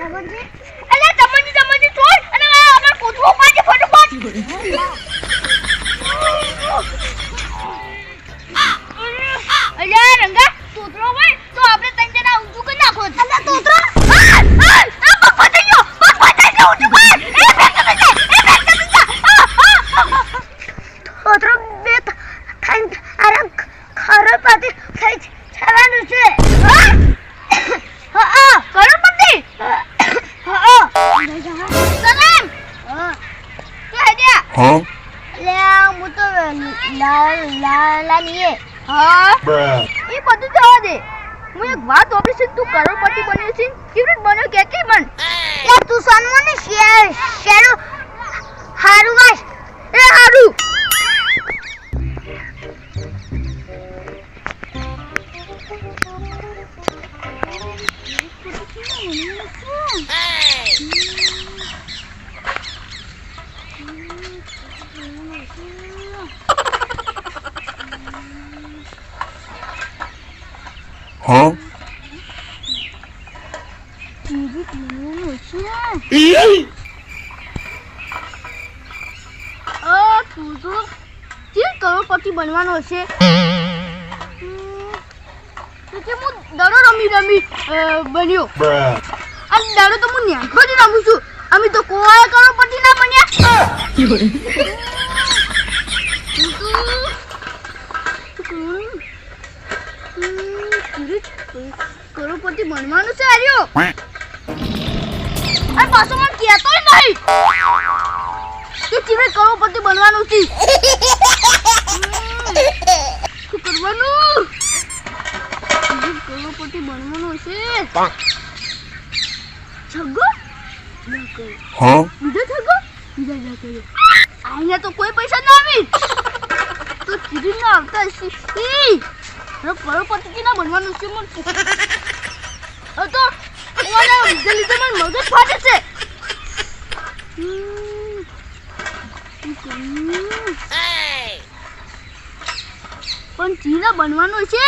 સમજી અલે સમજી છોડ અને અમાર કોથળો પાડે ફટાફટ અલે રંગા કોથળો હોય તો આપણે ત્રણ જણા ઊંચું કરી નાખો અલે કોથળો તું કરોડપતિ બન્યો છે કેવી રીતે બન્યો કે મન યાર તું સનમને શેરો હારું વાસ એ હારું Huh? કરોડપતિ બનવાનો છે કે હું દડો રમી બન્યો અને દડો તો હું ન્યાંથી રમું છું અમે તો કોઈ કરોડપતિ ના બન્યા કરોડપતિ બનવાનું છે આર્યો આ પાછો મને કહેતો નહીં કે ચીરે કરોડપતિ બનવાનું છે શું કરવાનું કરોડપતિ બનવાનું છે છગો Huh? બીજો છગો બીજા કર્યો આઈને તો કોઈ પૈસા ના આવી તો ચીરી ના આવતા છે કરોડપતિ ના બનવાનું છે મને તો ઓને લીધે મને મગજ ફાટે છે પણ ચીરા બનવાનું છે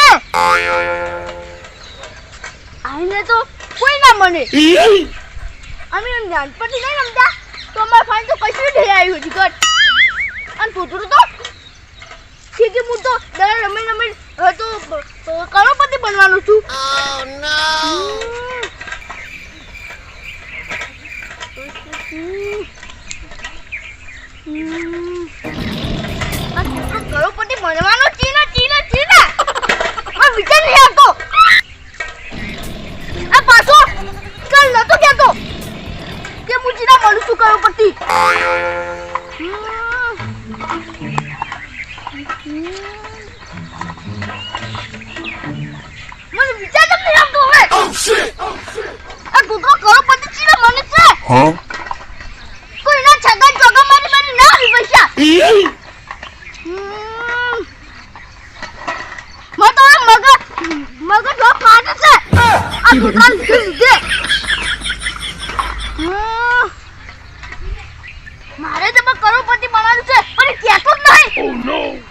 આઈને તો કોઈ ના મને અમે નાનપણથી નહીં રમતા તો અમારા ફાઈન તો કશું નહીં આવ્યું હજી ઘર અને પૂતળું તો કે હું તો દર રમી તો કરોડપતિ બનવાનું છું કરોડપતિ બનવાનો ચીના વિચાર નહીં આવતો આ પાછો કલ નતો કહેતો કે હું ચીના બનું છું કરોડપતિ મને વિચાર જ નહીં આવતો હવે આ કૂતરો કરોડપતિ ચીના મને છે કોઈના છગા ચોગા મારી ના આવી પૈસા મગજ જો ફાટે છે આ દુકાન લીધે મારે તો કરોડપતિ બનવાનું છે પણ કહેતો જ નહીં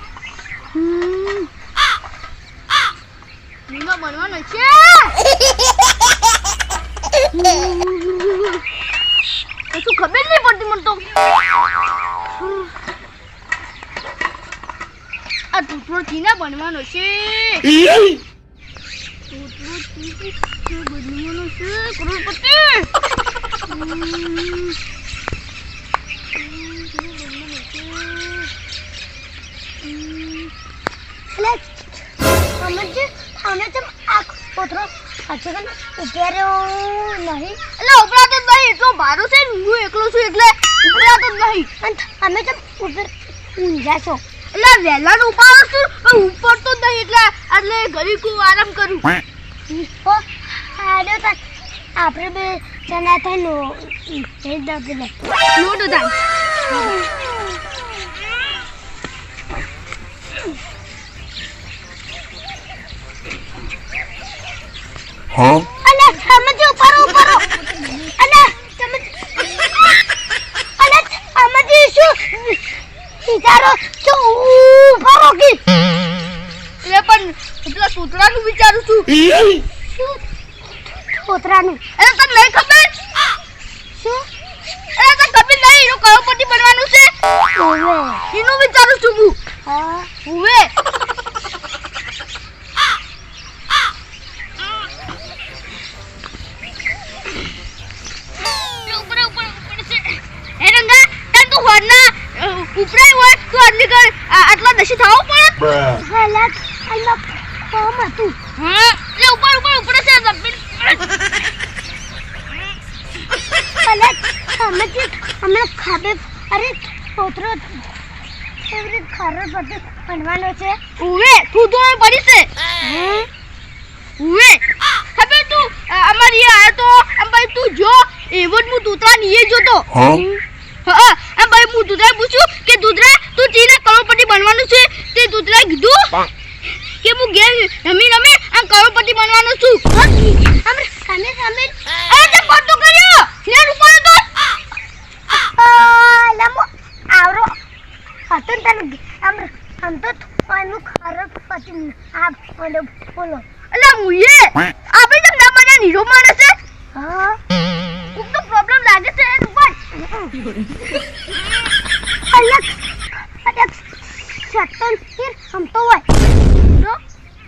નીનો બનવાનો છે કશું ખબર નહીં પડતી મને તો આ ટૂટરો ચીના બનવાનો છે બનવાનો છે કરોડપતિ અમે તો આ કોતરો અચકન ઉભેર્યો નહીં એટલે ઉપરાતો જ નહીં એટલો ભારો છે હું એકલો છું એટલે ઉપરાતો જ નહીં અને અમે તો ઉપર ઊંઝા છો એટલે વહેલા ઉપાડો છું પણ ઉપડતો જ નહીં એટલે ઘડીક આરામ કરું આપણે બે જણા થઈને નોટ હતા Huh? અલે સમજી ઉપર અલે સમજી શું વિચારો શું ઉભરો કી લે પણ એટલા કૂતરાનું વિચારું છું શું કૂતરાનું અરે તને નહીં ખબર હીરો કરોડપતિ બનવાનું છે ઓવે એનું વિચારું છું હું હા ઉવે આટલા દશી થાવ પડે પહેલા આઈમાં કોમ હતું હા લે ઉપર છે જમીન પહેલા અમે ખાબે અરે પોતરો એવરી ખબર પડતી બનવાનો છે ઉવે તું તો પડી છે ઉવે ખબર તું અમારી આ તો ભાઈ તું જો એવો જ હું તૂતરા નીએ જોતો Huh? હા આ ભાઈ હું દૂધરા પૂછ્યું કે દૂધરા તું ચીને કરોડપતિ બનવાનું છે તે દૂધરા કીધું કે હું ગેમ રમી આ કરોડપતિ બનવાનું છું અમે સામે અરે તે પતો કર્યો નેર ઉપર તો લમો આવરો હતું તને આમ તો આનું ખરાબ પછી આ બોલો અલા મુયે આપણે તો ના બના નીરો માણસ છે હા ખૂબ તો પ્રોબ્લેમ લાગે છે એન ઉપર અલગ સત્તર ફિર હમ તો હોય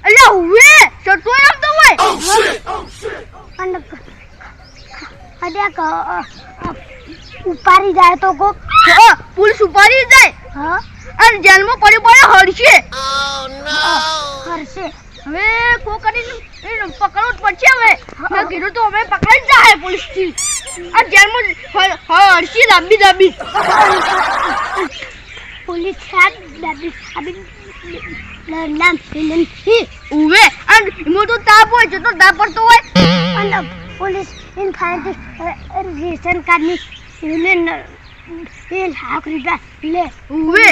અલા ઉવે ચટો આમ તો હોય અને અડ્યા ઉપારી જાય તો કો હા પુલિસ ઉપાડી જાય હા અને જેલમાં પડ્યો હરશે હરશે હવે કો કરીને એને પકડવું જ પડશે હવે મેં કીધું તો અમે પકડાઈ જાય પોલીસ થી આ જેલમાં હરશી દાબી પોલીસ સાહેબ દાદી અબી નામ હી ઉવે અને મોટો તાપ હોય છે તો તાપ પડતો હોય અને police in fine ration card ની એને એ લાખ રૂપિયા લે ઉવે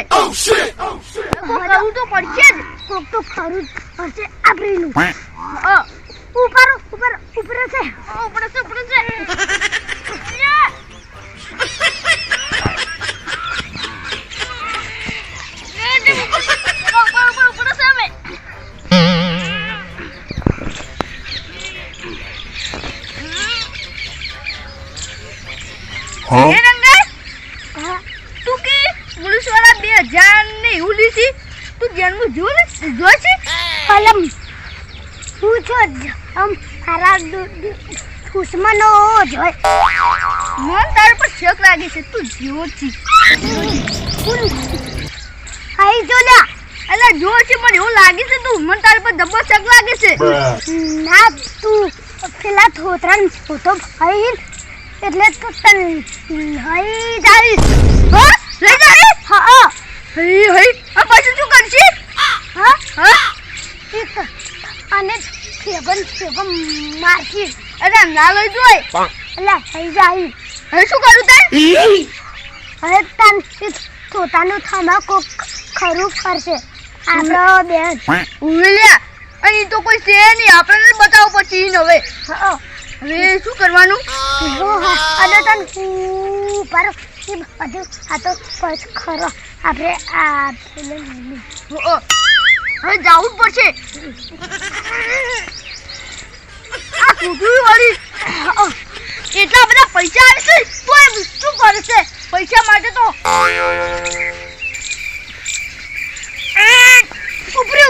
કરવું તો પડશે જ કોક તો ખરું હશે આપણીનું હા ઉપર છે ઉપર છે Huh? હા તું કે પોલીસ વાળા 2000 ને એવું લીધી તું જેલમાં જોઈ છે કલમ હું છો મારા દુશ્મનો જોઈ મન તાર પર શક લાગે છે તું જીવો છી આઈ જો લ્યા અલા જો છે મને એવું લાગે છે તું મન તાર પર જબર શક લાગે છે ના તું પેલા થોતરાન ફોટો ભાઈ એટલે તો તન લઈ જાઈશ હા લઈ જાય હા હઈ આ પાછું શું કરશે હા હા એક અને ફેગન મારશી અરે ના લઈ જોય એટલે થઈ જાય હવે શું કરું તાર હવે તન થોતાનું થમાકો ખરું ફરશે આપણો બેન ઉલ્યા અહીં તો કોઈ છે નહીં આપણે બતાવો પછી હવે હા હવે શું કરવાનું અને તન ઉપર એ બધું આ તો ખરો આપણે આ હવે જવું જ પડશે આ કુટુંબ વાળી એટલા બધા પૈસા આવશે તો એ શું કરશે પૈસા માટે તો ઉપરી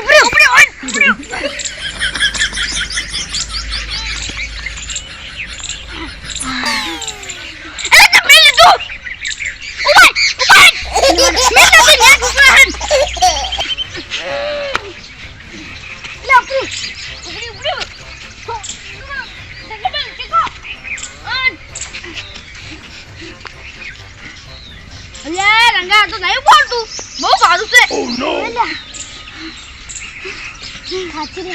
રંગા તો નહીં બોલતું બહુ સારું છે ખાચી રે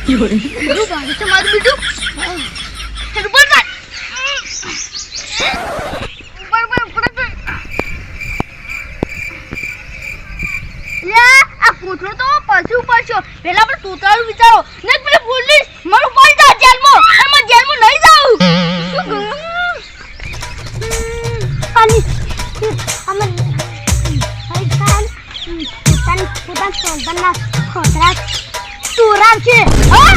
બીજું ભારે છે મારું બીજું ચલ બોલ કર ઉપર લે આ પૂછો તો પછી ઉપરશો પેલા આપણે તોતાળું વિચારો ને પેલે પોલીસ મારું પડી જા જેલમાં એમાં જેલમાં નહીં જાઉં શું કરું પાણી અમે પોતાના ખોતરા ચોરાવ છે હા